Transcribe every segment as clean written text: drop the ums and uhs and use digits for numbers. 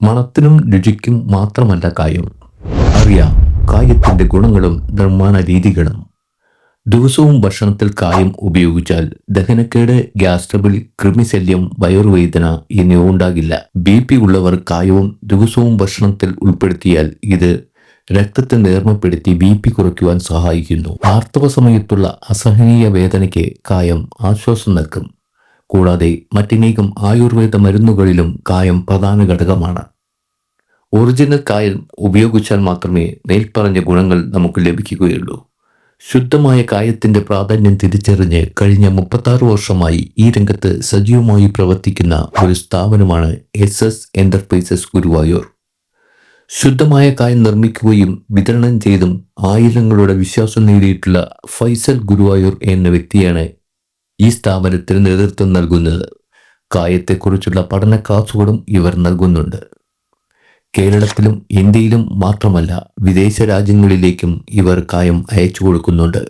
മണത്തിനും രുചിക്കും മാത്രമല്ല കായം. അറിയാം കായത്തിന്റെ ഗുണങ്ങളും നിർമ്മാണ രീതികളും. ദിവസവും ഭക്ഷണത്തിൽ കായം ഉപയോഗിച്ചാൽ ദഹനക്കേട്, ഗ്യാസ് ട്രബിൾ, കൃമിശല്യം, വയറുവേദന എന്നിവ ഉണ്ടാകില്ല. BP ഉള്ളവർ കായവും ദിവസവും ഭക്ഷണത്തിൽ ഉൾപ്പെടുത്തിയാൽ ഇത് രക്തത്തെ നേർമപ്പെടുത്തി BP കുറയ്ക്കുവാൻ സഹായിക്കുന്നു. ആർത്തവ സമയത്തുള്ള അസഹനീയ വേദനയ്ക്ക് കായം ആശ്വാസം നൽകും. കൂടാതെ മറ്റനേകം ആയുർവേദ മരുന്നുകളിലും കായം പ്രധാന ഘടകമാണ്. ഒറിജിനൽ കായം ഉപയോഗിച്ചാൽ മാത്രമേ മേൽപ്പറഞ്ഞ ഗുണങ്ങൾ നമുക്ക് ലഭിക്കുകയുള്ളൂ. ശുദ്ധമായ കായത്തിന്റെ പ്രാധാന്യം തിരിച്ചറിഞ്ഞ് കഴിഞ്ഞ 36 വർഷമായി ഈ രംഗത്ത് സജീവമായി പ്രവർത്തിക്കുന്ന ഒരു സ്ഥാപനമാണ് SS എന്റർപ്രൈസസ് ഗുരുവായൂർ. ശുദ്ധമായ കായം നിർമ്മിക്കുകയും വിതരണം ചെയ്തും ആയിരങ്ങളുടെ വിശ്വാസം നേടിയിട്ടുള്ള ഫൈസൽ ഗുരുവായൂർ എന്ന വ്യക്തിയാണ് ഈ സ്ഥാപനത്തിന് നേതൃത്വം നൽകുന്നത്. കായത്തെക്കുറിച്ചുള്ള പഠന ക്ലാസുകളും ഇവർ നൽകുന്നുണ്ട്. കേരളത്തിലും ഇന്ത്യയിലും മാത്രമല്ല വിദേശ രാജ്യങ്ങളിലേക്കും ഇവർ കായം അയച്ചു കൊടുക്കുന്നുണ്ട്.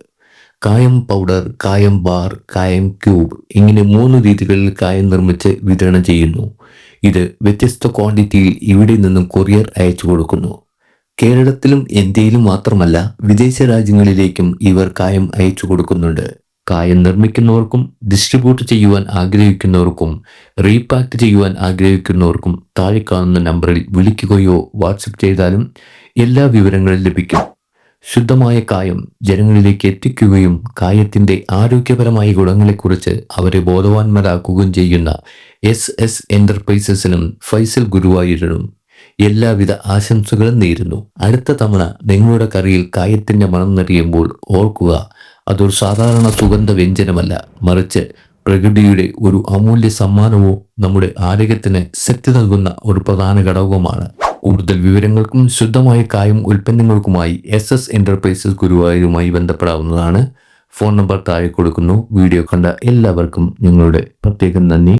കായം പൗഡർ, കായം ബാർ, കായം ക്യൂബ് ഇങ്ങനെ 3 രീതികളിൽ കായം നിർമ്മിച്ച് വിതരണം ചെയ്യുന്നു. ഇത് വ്യത്യസ്ത ക്വാണ്ടിറ്റിയിൽ ഇവിടെ നിന്നും കൊറിയർ അയച്ചു കൊടുക്കുന്നു. കേരളത്തിലും ഇന്ത്യയിലും മാത്രമല്ല വിദേശ രാജ്യങ്ങളിലേക്കും ഇവർ കായം അയച്ചു കൊടുക്കുന്നുണ്ട്. കായം നിർമ്മിക്കുന്നവർക്കും ഡിസ്ട്രിബ്യൂട്ട് ചെയ്യുവാൻ ആഗ്രഹിക്കുന്നവർക്കും റീപാക്ക് ചെയ്യുവാൻ ആഗ്രഹിക്കുന്നവർക്കും താഴെ കാണുന്ന നമ്പറിൽ വിളിക്കുകയോ വാട്സപ്പ് ചെയ്താലും എല്ലാ വിവരങ്ങളും ലഭിക്കും. ശുദ്ധമായ കായം ജനങ്ങളിലേക്ക് എത്തിക്കുകയും കായത്തിന്റെ ആരോഗ്യപരമായ ഗുണങ്ങളെക്കുറിച്ച് അവരെ ബോധവാന്മാരാക്കുകയും ചെയ്യുന്ന SS എന്റർപ്രൈസസിനും ഫൈസൽ ഗുരുവായൂരിനും എല്ലാവിധ ആശംസകളും നേരുന്നു. അടുത്ത തവണ നിങ്ങളുടെ കറിയിൽ കായത്തിന്റെ മണം നിറയുമ്പോൾ ഓർക്കുക, അതൊരു സാധാരണ സുഗന്ധ വ്യഞ്ജനമല്ല, മറിച്ച് പ്രകൃതിയുടെ ഒരു അമൂല്യ സമ്മാനമോ നമ്മുടെ ആരോഗ്യത്തിന് ശക്തി നൽകുന്ന ഒരു പ്രധാന ഘടകവുമാണ്. കൂടുതൽ വിവരങ്ങൾക്കും ശുദ്ധമായ കായം ഉൽപ്പന്നങ്ങൾക്കുമായി SS എന്റർപ്രൈസസ് ഗുരുവായൂരുമായി ബന്ധപ്പെടാവുന്നതാണ്. ഫോൺ നമ്പർ താഴെ കൊടുക്കുന്നു. വീഡിയോ കണ്ട എല്ലാവർക്കും ഞങ്ങളുടെ പ്രത്യേകം നന്ദി.